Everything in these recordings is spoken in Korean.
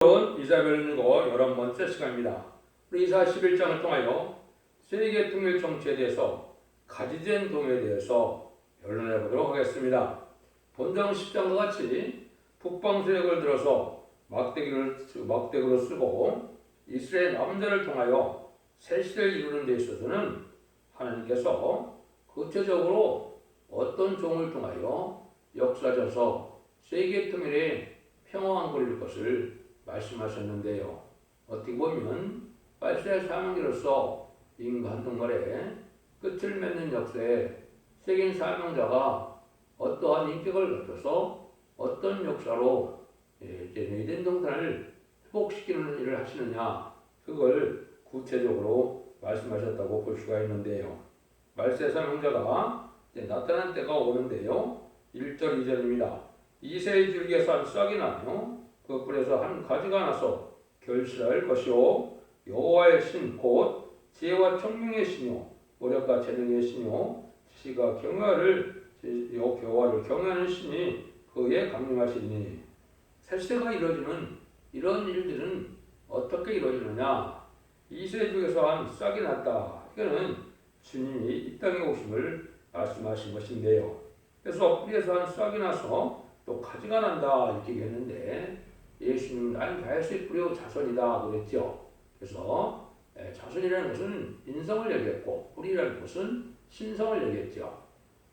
이사벨을 읽고 11번째 시간입니다. 우리 이사 11장을 통하여 세계 통일 정치에 대해서 가지된 동요에 대해서 변론해 보도록 하겠습니다. 본장 10장과 같이 북방 세력을 들어서 막대기로 쓰고 이스라엘 남자를 통하여 새 시대를 이루는 데 있어서는 하나님께서 구체적으로 어떤 종을 통하여 역사져서 세계 통일에 평화가 그릴 것을 말씀하셨는데요. 어떻게 보면 말세의 사명자로서 인간 동물의 끝을 맺는 역사에 세계 사명자가 어떠한 인격을 갖춰서 어떤 역사로 에덴 동산을 회복시키는 일을 하시느냐, 그걸 구체적으로 말씀하셨다고 볼 수가 있는데요. 말세 사명자가 나타난 때가 오는데요. 1절 2절입니다. 이새의 줄기에서 한 싹이 나며 그 뿔에서 한 가지가 나서 결실할 것이요 여호와의 신 곧 지혜와 청명의 신이요 모략과 재능의 신이요 지식과 경외를 여호와를 경외하는 신이 그의 강림하시니. 새시대가 이루어지는 이런 일들은 어떻게 이루어지느냐? 이새 중에서 한 싹이 났다. 이거는 주님이 이 땅에 오심을 말씀하신 것인데요. 그래서 뿌리에서 한 싹이 나서 또 가지가 난다 이렇게 얘기했는데, 예수님은 나는 다윗의 뿌리요 자손이다 그랬죠. 그래서 자손이라는 것은 인성을 얘기했고 뿌리라는 것은 신성을 얘기했죠.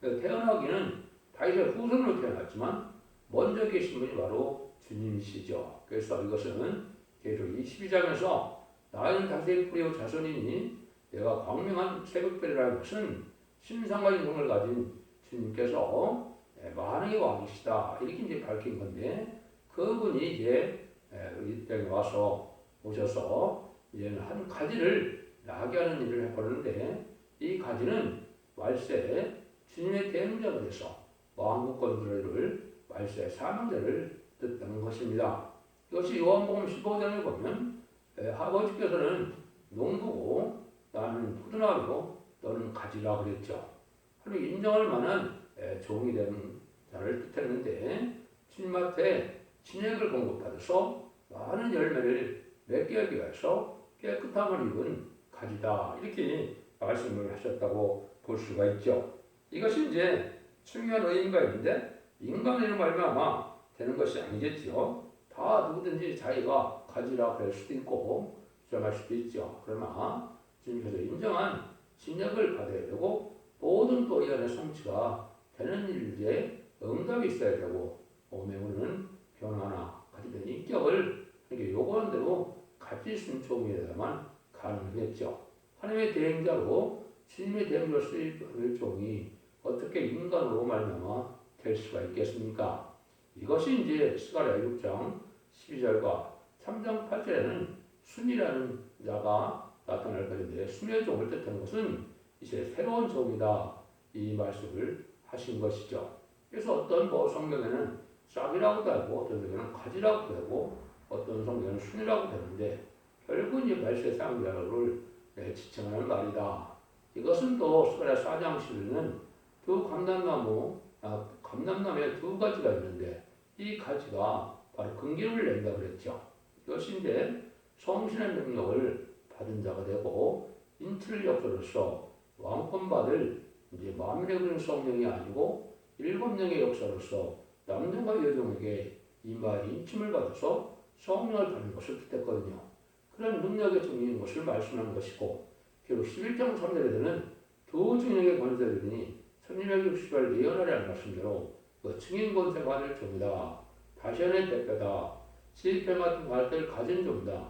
태어나기는 다윗의 후손으로 태어났지만 먼저 계신 분이 바로 주님이시죠. 그래서 이것은 계속 22장에서 나는 다윗의 뿌리요 자손이니 내가 광명한 새벽별이라는 것은 신성과 인성을 가진 주님께서 만왕의 왕이시다 이렇게 이제 밝힌 건데, 그분이 이제 이 땅에 와서 오셔서 이제는 한 가지를 나게 하는 일을 해보는데, 이 가지는 말세 주님의 대행자가 돼서 왕국 건설을 말세 사명자를 뜻하는 것입니다. 이것이 요한복음 15장에 보면 아버지께서는 농부고 나는 포도나무요 너는 가지라 그랬죠. 하루 인정할 만한 종이 되는 자를 뜻했는데, 주님한테 진액을 공급받아서 많은 열매를 맺게 하기 위해서 깨끗함을 입은 가지다 이렇게 말씀을 하셨다고 볼 수가 있죠. 이것이 이제 중요한 의미가 있는데, 인간의 말미암아 되는 것이 아니겠죠. 다 누구든지 자기가 가지라 그럴 수도 있고 주장할 수도 있죠. 그러나 주님께서 인정한 진액을 받아야 되고 모든 또 이 안에 성취가 되는 일에 응답이 있어야 되고, 오매우는 변화나 가지된 인격을 이렇게 요구하는 대로 가질 수 있는 종이어야만 가능하겠죠. 하나님의 대행자로 주님의 대행자로 쓰일 종이 어떻게 인간으로 말미암아 될 수가 있겠습니까? 이것이 이제 스가랴 6장 12절과 3장 8절에는 순이라는 자가 나타날 것인데, 순의 종을 뜻하는 것은 이제 새로운 종이다 이 말씀을 하신 것이죠. 그래서 어떤 성경에는 싹이라고도 하고 어떤 성경에는 가지라고도 하고 어떤 성경에는 순이라고 되는데, 결국 이제 말세 사명자를 지칭하는 말이다. 이것은 또 스가랴 4장 10절에는 두 감람나무에 두 가지가 있는데 이 가지가 바로 근기를 낸다 그랬죠. 이것인데 성신의 능력을 받은 자가 되고 인틀 역사로서 왕권 받을 이제 만민의 그런 성령이 아니고 7명의 역사로서 남녀와 여종에게 인침을 받아서 성령을 받는 것을 뜻했거든요. 그런 능력의 증인인 것을 말씀하는 것이고, 결국 11장 3절에서는 두 증인에게 권세되니 1660을 예언하라는 말씀대로 그 증인 권세가 받을 종이다. 다시안의 대표다. 지휘편 같은 갈대를 가진 종이다.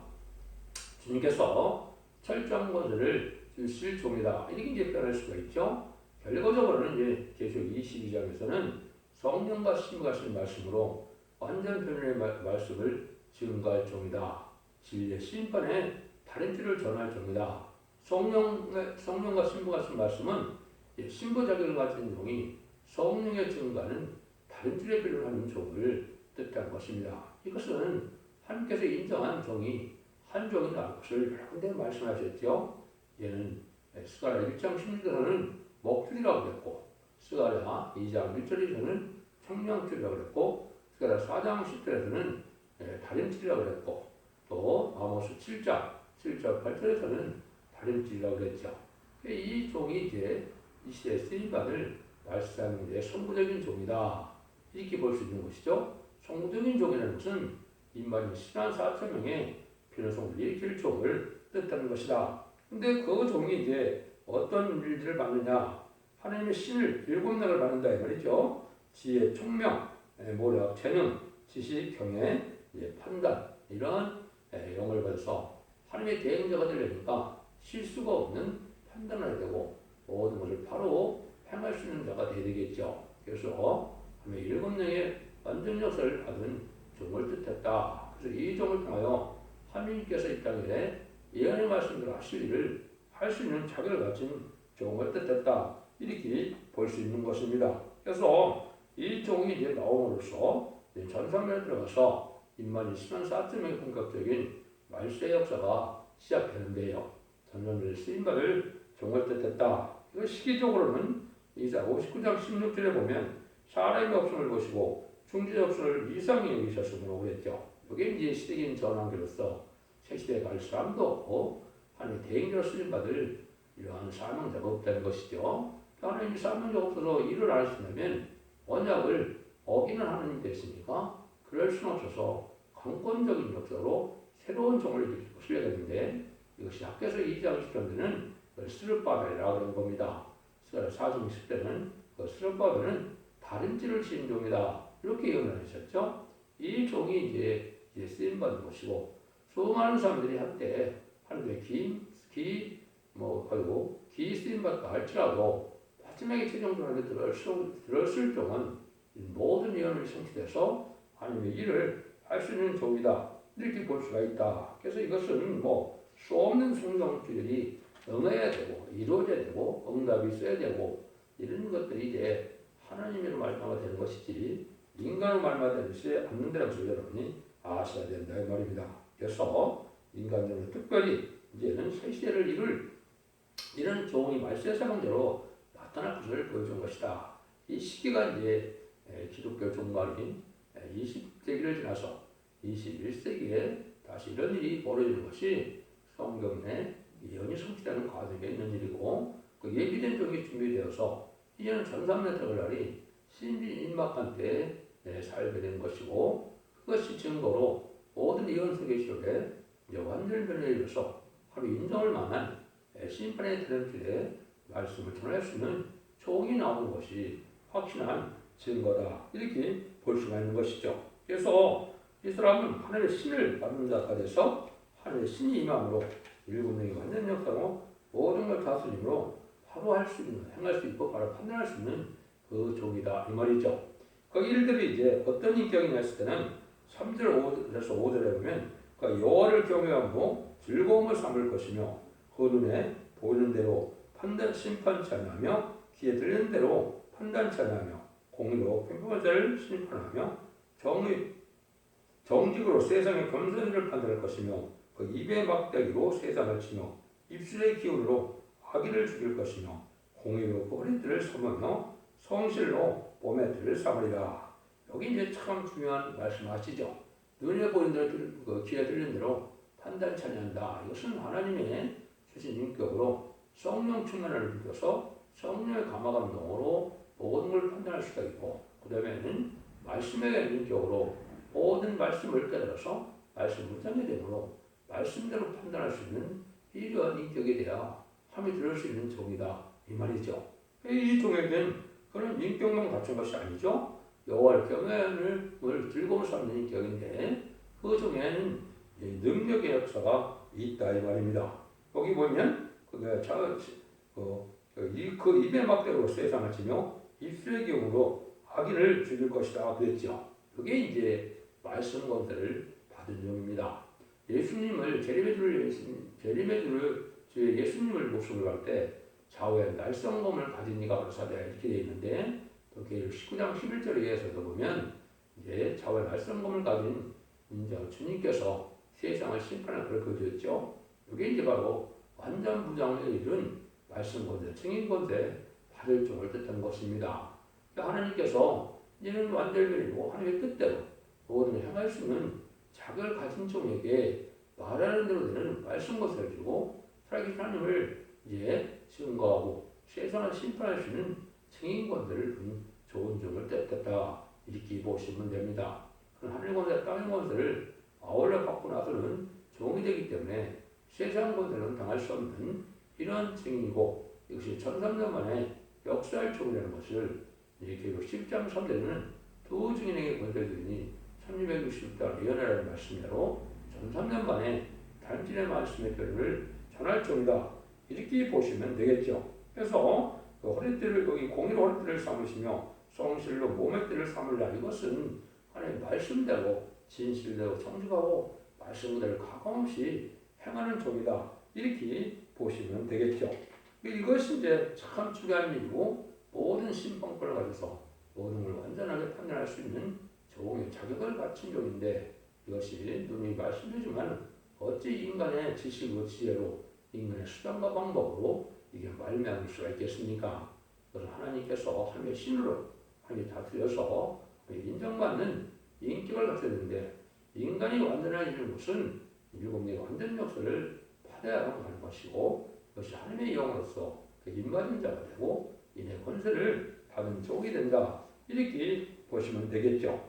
주님께서 철저한 권세를 주실 종이다. 이렇게 이제 표현할 수가 있죠. 결과적으로는 이제 계속 22장에서는 성령과 신부가 하신 말씀으로 완전 변론의 말씀을 증거할 종이다. 진리의 심판에 다른 길을 전할 종이다. 성령과 신부가 하신 말씀은 신부 자격을 가진 종이 성령의 증거하는 다른 길의 변론하는 종을 뜻한 것입니다. 이것은 하나님께서 인정한 종이 한 종이라는 것을 여러 군데 말씀하셨죠. 얘는 스가랴 1장 16절에는 목줄이라고 했고, 스가랴 2장 1절에서는 청명줄이라고 했고, 스가랴 4장 10절에서는 다림줄이라고 했고, 또 아모스 7장 7절 8절에서는 다림질이라고 그랬죠. 이 종이 이제 이 시대에 쓰임받을 말씀하는 데 선구적인 종이다. 이렇게 볼 수 있는 것이죠. 선구적인 종이라는 것은 인마린 10만 4천 명의 변호성을 일으킬 종을 뜻하는 것이다. 근데 그 종이 이제 어떤 일들을 받느냐? 하나님의 신을 7명을 받는다 이 말이죠. 지혜, 총명, 모략, 재능, 지식, 경애, 판단 이런 영을 받아서 하나님의 대행자가 되려니까 실수가 없는 판단을 해야 되고 모든 것을 바로 행할 수 있는 자가 되어야 되겠죠. 그래서 하나님의 7명의 완전 역사를 받은 종을 뜻했다. 그래서 이 종을 통하여 하나님께서 이 땅에 예언의 말씀대로 하실 일을 할 수 있는 자격을 가진 종을 뜻했다. 이렇게 볼 수 있는 것입니다. 그래서 이 종이 이제 나옴으로써 전성면에 들어가서 인만 20만 4천명의 본격적인 말세 역사가 시작되는데요. 전성면에 쓰임받을 종을 뜻했다. 이거 시기적으로는 이사 59장 16절에 보면 사람의 없음을 보시고 중지의 없음을 이상히 여기셨으므로 그랬죠. 이게 이제 시대적인 전환기로서 새 시대에 갈 사람도 없고 하나님의 대행자로 쓰임받을 이러한 사명자가 없다는 것이죠. 하나님이 사명자가 없어서 일을 안 하신다면 언약을 어기는 하나님이 됐으니까 그럴 수는 없어서 강권적인 역사로 새로운 종을 일으키고 쓰려야 되는데 이것이 학교에서 2장 10절에는 스룹바벨이라고 하는 겁니다. 4장 10절에는 스룹바벨은 다림질을 지은 종이다. 이렇게 예언을 하셨죠. 이 종이 이제 쓰임받은 것이고 수많은 사람들이 한때 하늘의 기 쓰임받다 할지라도 마지막에 최종적으로 들었을 종은 모든 예언이 성취돼서 하나님의 일을 할 수 있는 종이다. 이렇게 볼 수가 있다. 그래서 이것은 수 없는 성경들이 응해야 되고 이루어져야 되고 응답이 있어야 되고 이런 것들이 이제 하나님의 말씀가 되는 것이지 인간의 말만 되는 것이 않는다는 것을 여러분이 아셔야 된다 이 말입니다. 그래서 인간적으로 특별히 이제는 새 시대를 이런 종이 말세 사명대로 나타날 것을 보여준 것이다. 이 시기가 이제 기독교 종말인 20세기를 지나서 21세기에 다시 이런 일이 벌어지는 것이 성경에 예언이 성취되는 과정에 있는 일이고 그 예비된 종이 준비되어서 이제는 전삼년 들어갈 날이 신비 임박한 때에 살게 된 것이고 그것이 증거로 모든 예언 세계시록에 이제 완전 변화에 이르러서 하루 인정할 만한 심판의 드림길에 말씀을 전할 수 있는 종이 나오는 것이 확신한 증거다. 이렇게 볼 수가 있는 것이죠. 그래서 이 사람은 하나님의 신을 받는 자가 돼서 하나님의 신이 임함으로 7명의 완전 역사로 모든 걸 다스림으로 바로 할 수 있는, 행할 수 있고 바로 판단할 수 있는 그 종이다. 이 말이죠. 그 일들이 이제 어떤 인격이냐 했을 때는 3절 5절에서 5절에 보면 그 여호와를 경외함으로 즐거움을 삼을 것이며 그 눈에 보이는 대로 심판치 아니하며 귀에 들리는 대로 판단치 아니하며 공의로 평범한 자를 심판하며 정직으로 세상의 겸손한 일을 판단할 것이며 그 입의 막대기로 세상을 치며 입술의 기운으로 악인을 죽일 것이며 공의로 그 허리띠를 삼으며 성실로 몸의 뜰을 삼으리라. 여기 이제 참 중요한 말씀하시죠. 눈에 보이는 대로 귀에 들리는 대로 판단치 아니한다. 이것은 하나님의 주신 인격으로 성령 충만을 느껴서 성령의 감화감동으로 모든 걸 판단할 수가 있고 그 다음에는 말씀에 대한 인격으로 모든 말씀을 깨달아서 말씀 묵상이 되므로 말씀대로 판단할 수 있는 이러한 인격에 대하 함이 들을 수 있는 종이다 이 말이죠. 이 종에게는 그런 인격만 갖춘 것이 아니죠. 여호와를 경외함을 즐거운 삼는 인격인데 그 중에는 능력의 역사가 있다 이 말입니다. 거기 보면 그 입의 막대로 세상을 치며 입술의 기운으로 악인을 죽일 것이다 그랬죠. 그게 이제 말씀 권세를 받은 종입니다. 예수님을 예수님을 목숨을 할 때 좌우에 날성검을 가진 이가 그러사대 이렇게 되어 있는데 또 19장 11절에 의해서도 보면 이제 좌우에 날성검을 가진 주님께서 세상을 심판을 그렇게 이게 이제 바로 완전 무장에 이른 말씀 권세, 증인 권세 받을 종을 뜻하는 것입니다. 하나님께서 이는 완전변이고 하나님의 뜻대로 모든 행할 수 있는 자격을 가진 종에게 말하는 대로 되는 말씀 것을 가지고 살아계신 하나님을 이제 증거하고 세상을 심판할 수 있는 증인권들을 둔 좋은 종을 뜻했다. 이렇게 보시면 됩니다. 하늘 권세, 땅의 권세를 아울러 받고 나서는 종이 되기 때문에 세상 권세는 당할 수 없는 이런 증인이고 이것이 1300년 만에 역사할 종이라는 것을 이렇게 10장 3절에는 두 증인에게 권세를 드리니 1660달 예언이라는 말씀대로 1300년 만에 단신의 말씀의 표현을 전할 종이다. 이렇게 보시면 되겠죠. 그래서 그 허리띠를 여기 공의로 허리띠를 삼으시며 성실로 몸의 띠를 삼으라. 이것은 하나님의 말씀대로 진실대로 정직하고 말씀대로 가감없이 행하는 종이다. 이렇게 보시면 되겠죠. 이것이 이제 참 중요한 일이고 모든 심판권을 가져서 모든 걸 완전하게 판단할 수 있는 종의 자격을 갖춘 종인데 이것이 눈이 말씀해주지만 어찌 인간의 지식과 지혜로 인간의 수단과 방법으로 이게 말미암을 수가 있겠습니까? 그래서 하나님께서 하나님의 신으로 하나님이 다스려서 인정받는 인격을 갖춰야 되는데 인간이 완전해지는 것은 일곱의 완전 역사를 받아야 하는 것이고 그것이 하나님의 영으로서 그 인받은 자가 되고 인의 권세를 받은 족이 된다. 이렇게 보시면 되겠죠.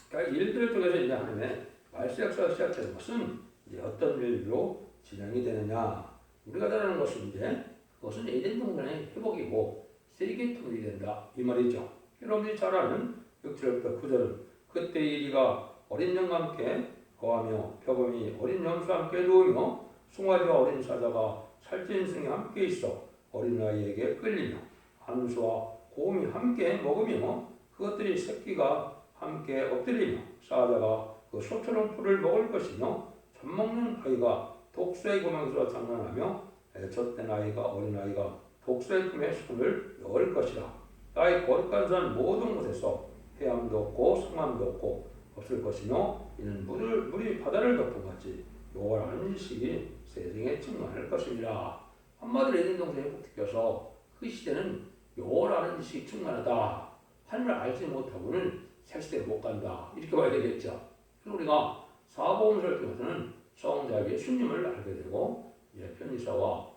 그러니까 일들을 통해서 이제 하나님의 말세 역사가 시작되는 것은 이제 어떤 일로 진행이 되느냐. 우리가 다루는 것은 이제 그것은 에덴 동산의 회복이고 세계 통일이 된다. 이 말이죠. 여러분들이 잘 아는 6절부터 9절은 그때 이리가 어린 양과 함께 거하며 표범이 어린 염소와 함께 누우며 송아지와 어린 사자가 살찐 승이 함께 있어 어린아이에게 끌리며 암수와 곰이 함께 먹으며 그것들이 새끼가 함께 엎드리며 사자가 그 소처럼 풀을 먹을 것이며 젖먹는 아이가 독수의 고명에서 장난하며 젖된 아이가 어린아이가 독수의 품에 손을 넣을 것이라. 나의 거룩한 산 모든 곳에서 해암도 없고 상암도 없고 없을 것이며 이는 물이 바다를 덮은 같이 여호와라는 지식이 세상에 충만할 것이니라. 한마디로 에덴 동산에 회복시켜서 그 시대는 여호와라는 지식이 충만하다. 하나님을 알지 못하고는 새 시대를 못 간다. 이렇게 봐야 되겠죠. 그래서 우리가 사복음서를 통해서는 성자 예수님을 알게 되고 편지서와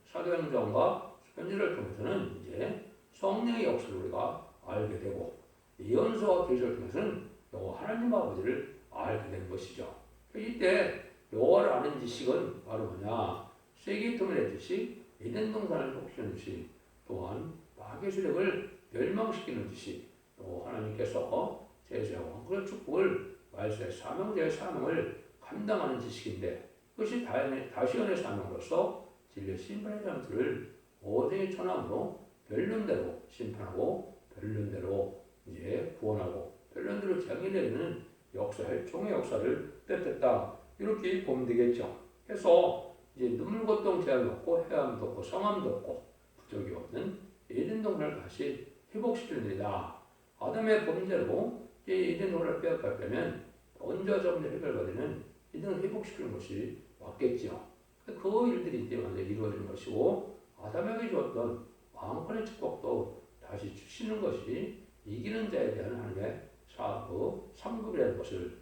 사도행전과 편지를 통해서는 이제 성령의 역사를 우리가 알게 되고 예언서와 계시를 통해서는 여호와 하나님 아버지를 알게 되는 것이죠. 이때 여호와를 아는 지식은 바로 뭐냐? 세계 통일의 지식, 에덴 동산을 회복시키는 지식, 또한 마귀의 세력을 멸망시키는 지식, 또 하나님께서 제사와 왕국의 축복을 말세 사명자의 사명을 감당하는 지식인데 그것이 다시언의 사명으로서 진리의 심판의 장소를 모든의 천함으로 별론대로 심판하고 별론대로 이제 구원하고 별론대로 정의내리는 역사의 종의 역사를 뜻했다. 이렇게 보면 되겠죠. 그래서 이제 눈물고통 제약이 없고 해암도 없고 성암도 없고 부족이 없는 에덴 동산을 다시 회복시키는 일이다. 아담의 범죄로 에덴 동산을 빼앗갈 때면 언제적 해결받으면 이들을 회복시키는 것이 맞겠죠. 그 일들이 이때 먼저 이루어지는 것이고 아담에게 주었던 왕권의 축복도 다시 주시는 것이 이기는 자에 대한 하나님의 사업 3급이라는 것을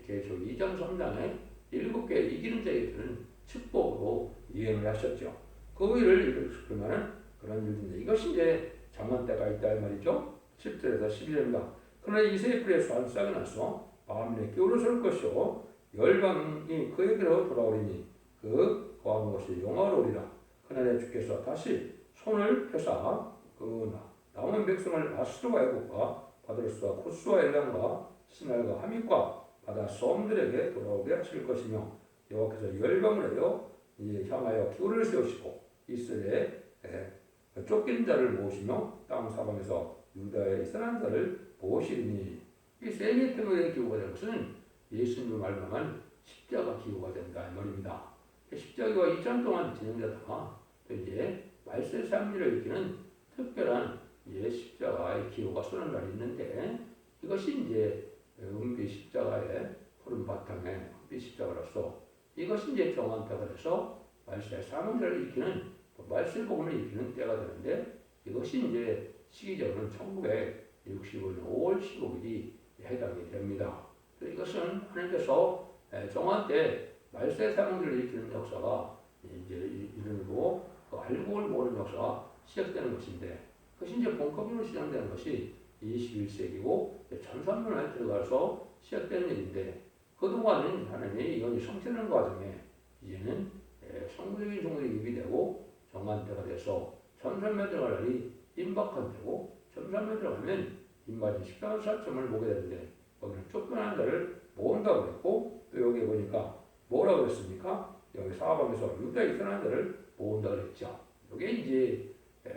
계속 2장 3장에 7개 이기는 자에게 주는 축복으로 이행을 하셨죠. 그 일을 이루실 만한 그런 일인데 이것이 이제 장만 때가 있다 이 말이죠. 10절에서 11절입니다. 그러나 이새의 풀에 쌀싹이 나서 마음에 기울어설 것이요 열방이 그에게로 돌아오리니 그 거하는 것이 영화로우리라. 그날에 주께서 다시 손을 펴사 그 남은 백성을 아스루와 애국과 바드르스와 코스와 엘람과 시날과 하밋과 바다 솜들에게 돌아오게 하실 것이며 여호와께서 열방을 향하여 기울을 세우시고 이스라엘에 쫓긴 자를 모으시며 땅 사방에서 유다의 이스라엘 자를 모으시리니 이 세계 평화의 기후가 된 것은 예수님을 말로만 십자가 기후가 된다 이 말입니다. 십자가가 2장 동안 진행되다가 이제 말세 삶리를 일으키는 특별한 십자가의 기후가 쏘는 날이 있는데 이것이 이제 은빛 십자가의 푸른 바탕에 은빛 십자가로서 이것이 이제 정한다고 해서 말세 사명자를 일으키는 말세 복음을 일으키는 때가 되는데 이것이 이제 시기적으로는 1965년 5월 15일이 해당이 됩니다. 이것은 하나님께서 정한 때 말세 사명들을 일으키는 역사가 이제 이름으로 그 알고를 모르는 역사가 시작되는 것인데 그것이 이제 본격적으로 시작되는 것이 21세기고 1300년에 들어가서 시작되는 일인데 그동안은 하나님의 예언이 성취되는 과정에 이제는 성도적인 종들이 입이 되고 정한 때가 돼서 1300년 들어갈 날이 임박한 때고 1300년 들어가면 입맞은 십자가 사점을 보게 되는데 거기는 쫓겨난 자를 모은다고 했고 또 여기 보니까 뭐라고 했습니까? 여기 사방에서 유다 이스라엘 자를 모은다고 했죠. 이게 이제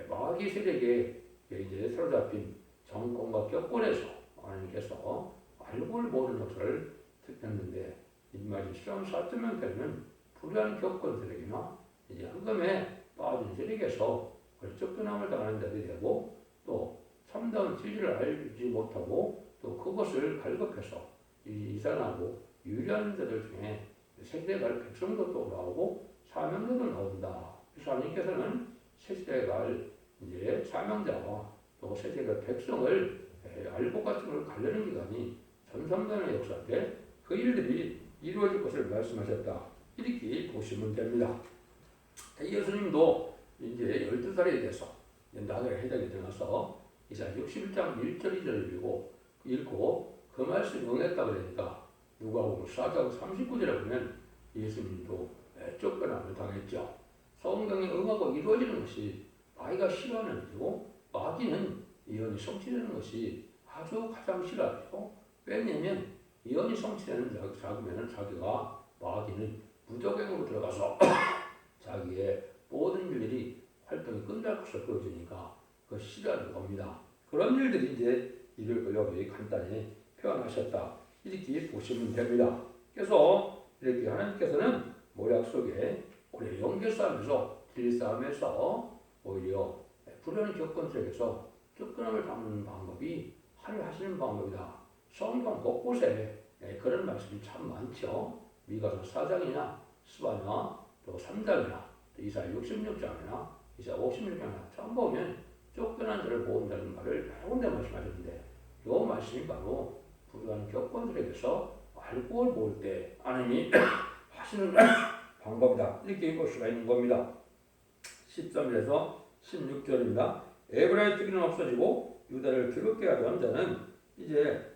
마귀 세력에 이제 사로잡힌 정권과 격권에서 하나님께서 알고를 모르는 역사를 택했는데 입맞은 십자가 사점만 되면 불의한 격권 세력이나 이제 흑암에 빠진 세력에서 쫓겨남을 당하는 자들이 되고 또 참다운 진리를 알지 못하고 또 그것을 갈급해서 이산하고 유리한 자들 중에 세대에 갈 백성도 또 나오고 사명자도 나온다. 그래서 하나님께서는 새 시대에 갈 이제 사명자와 또 새 시대의 백성을 알고 가침을 가려는 기간이 전삼단의 역사인데 그 일들이 이루어질 것을 말씀하셨다. 이렇게 보시면 됩니다. 예수님도 이제 12살이 돼서 나그네 해당이 되어서 이사야 61장 1절 2절을 읽고 그 말씀 응했다고 그러니까 누가복음 4장 39절에 보면 예수님도 쫓겨남을 당했죠. 성경에 응하고 이루어지는 것이 마귀가 싫어하는 일이고 마귀는 예언이 성취되는 것이 아주 가장 싫어하죠. 왜냐하면 예언이 성취되는 자기면 자기가 마귀는 무적행으로 들어가서 자기의 모든 일들이 활동이 끝날 것을 보여주니까 그 싫어하는 겁니다. 그런 일들이 이제 이를 여기 간단히 표현하셨다. 이렇게 보시면 됩니다. 그래서 이렇게 하나님께서는 모약 속에 우리 영계 싸움에서 길 싸움에서 오히려 불의한 격권 속에서 쫓겨남을 당하는 방법이 하나님 하시는 방법이다. 성경 곳곳에 그런 말씀이 참 많죠. 미가서 4장이나 스바냐 또 3장이나 또 이사야 66장이나 이사야 56장이나 처음 보면 쫓겨난 자를 모은다는 말을 여러 군데 말씀하셨는데 이 말씀이 바로 불의한 격권들에게서 알고를 모을 때 하나님이 하시는 방법이다. 이렇게 볼 수가 있는 겁니다. 13절에서 16절입니다. 에브라임 특기는 없어지고 유다를 기롭게 하던 자는 이제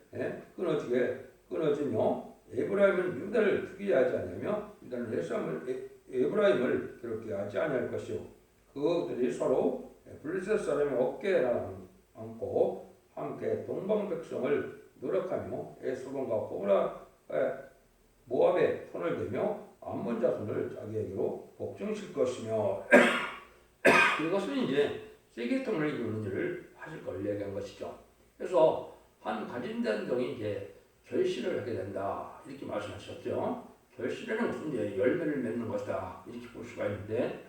끊어지며 에브라임은 유다를 특이하지 않으며 유다는 에브라임을 기롭게 하지 아니할 것이요 그들이 서로 블레셋 사람의 어깨에 안고 함께 동방 백성을 노력하며 에스본과 모압의 손을 대며 암몬 자손을 자기에게로 복종실 것이며 이것은 이제 세계통을 이루는 일을 하실 걸 얘기한 것이죠. 그래서 한 가진 자들이 이제 결실을 하게 된다 이렇게 말씀하셨죠. 결실에는 무슨 이제 열매를 맺는 것이다 이렇게 볼 수가 있는데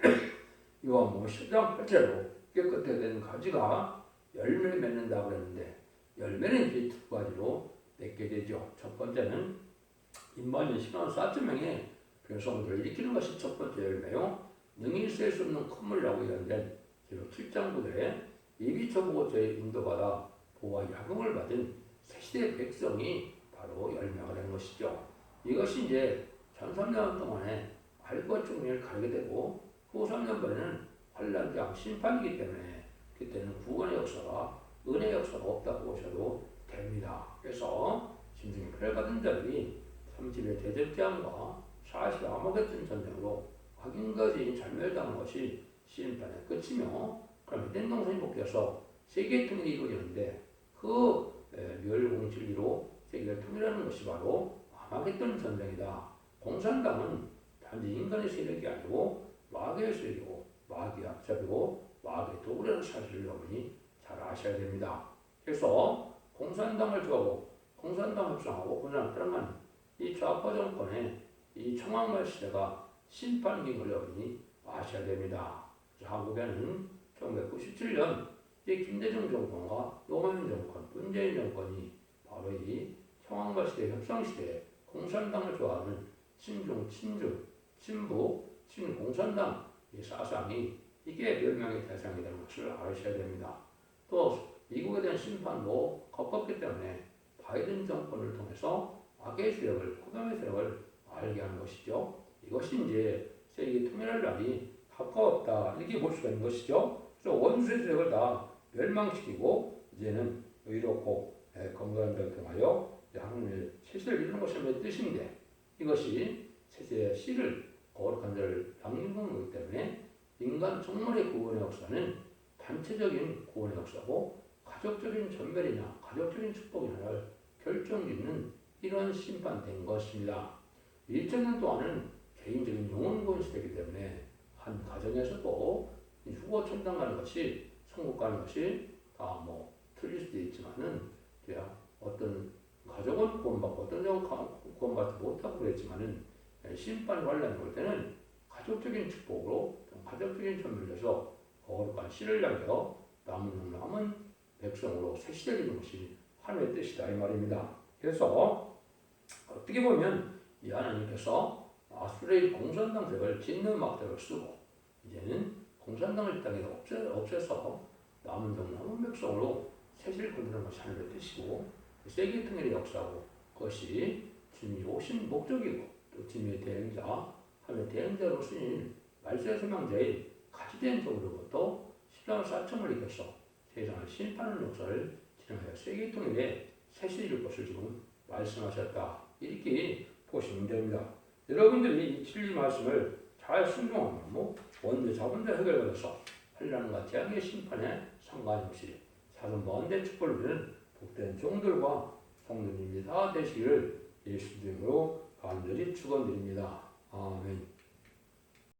요한복음 10장 8절로 깨끗하게 된 가지가 열매를 맺는다고 그랬는데 열매는 이제 두 가지로 맺게 되죠. 첫 번째는 임마누엘 신앙 4,000명의 백성들을 일으키는 것이 첫 번째 열매요. 능히 셀 수 없는 큰 물이라고 이야기된 기록 7장 9절에 예비처보고서에 인도받아 보호와 야금을 받은 새시대 백성이 바로 열매가 되는 것이죠. 이것이 이제 1300년 동안에 알과 종리를 가르게 되고 후 3년간에는 환란장 심판이기 때문에 그때는 구원의 역사가 은혜의 역사가 없다고 보셔도 됩니다. 그래서 짐승의 표를 받은 자들이 30일 대적대함과 40일 아마겟돈 전쟁으로 확인까지 절멸당한 것이 심판의 끝이며 그럼 땡동선이 복귀해서 세계의 통일이 이루어지는데 그 멸공 진리로 세계를 통일하는 것이 바로 아마겟돈 전쟁이다. 공산당은 단지 인간의 세력이 아니고 마귀의 세력이고 마귀의 악잡이고 마귀의 도구라는 사실을 여러분이 잘 아셔야 됩니다. 그래서 공산당을 좋아하고 공산당을 주장하고 공산당을 따라가는 이 좌파 정권의 이 청왕말 시대가 심판인 걸 여러분이 아셔야 됩니다. 한국에는 1997년 김대중 정권과 노무현 정권, 문재인 정권이 바로 이 청왕말 시대, 협상 시대에 공산당을 좋아하는 친중, 친주, 친북, 친공산당 이 사상이 이게 멸망의 대상이라는 것을 아셔야 됩니다. 또 미국에 대한 심판도 가깝기 때문에 바이든 정권을 통해서 악의 세력을, 흑암의 세력을 알게 하는 것이죠. 이것이 이제 세계 통일할 날이 가까웠다 이렇게 볼 수가 있는 것이죠. 그래서 원수의 세력을 다 멸망시키고 이제는 의롭고 건강한 데 통하여 하나님의 세세를 이루는 것이 뜻인데 이것이 세세의 씨를 거룩한 자를 양육하는 것이기 때문에 인간 종말의 구원의 역사는 단체적인 구원의 역사고 가족적인 전멸이나 가족적인 축복이나 결정짓는 이런 심판된 것입니다. 1,000년 동안은 개인적인 영혼 구원 시대이기 때문에 한 가정에서도 휴거 천당 가는 것이 천국 가는 것이 다 뭐 틀릴 수도 있지만은 어떤 가족은 구원받고 어떤 가족은 구원받지 못하고 그랬지만은 심판 관련 볼 때는 가족적인 축복으로 가족적인 전멸에서 거룩한 씨를 향하여 남은 백성으로 세시되는 것이 하나님의 뜻이다 이 말입니다. 그래서 어떻게 보면 이 하나님께서 아수르의 공산당 덱을 짓는 막대를 쓰고 이제는 공산당을 땅에서 없애서 남은 백성으로 세시를 건드리는 것이 하나님의 뜻이고 세계 통일의 역사고 그것이 주님이 오신 목적이고 또 주님의 대행자 하나님의 대행자로 쓰인 말세의 소망자인 가지된 종으로부터 14만 4천을 이겨서 세상을 심판하는 역사를 진행하여 세계 통일에 세시를 것을 지금 말씀하셨다. 이렇게 보시면 됩니다. 여러분들이 이 진리 말씀을 잘 순종하면 원죄 자본자 해결받아서 환난과 재앙의 심판에 상관없이 사선 먼데 축복을 드리는 복된 종들과 성도님이 다 되시기를 예수 이름으로 간절히 축원드립니다. 아멘.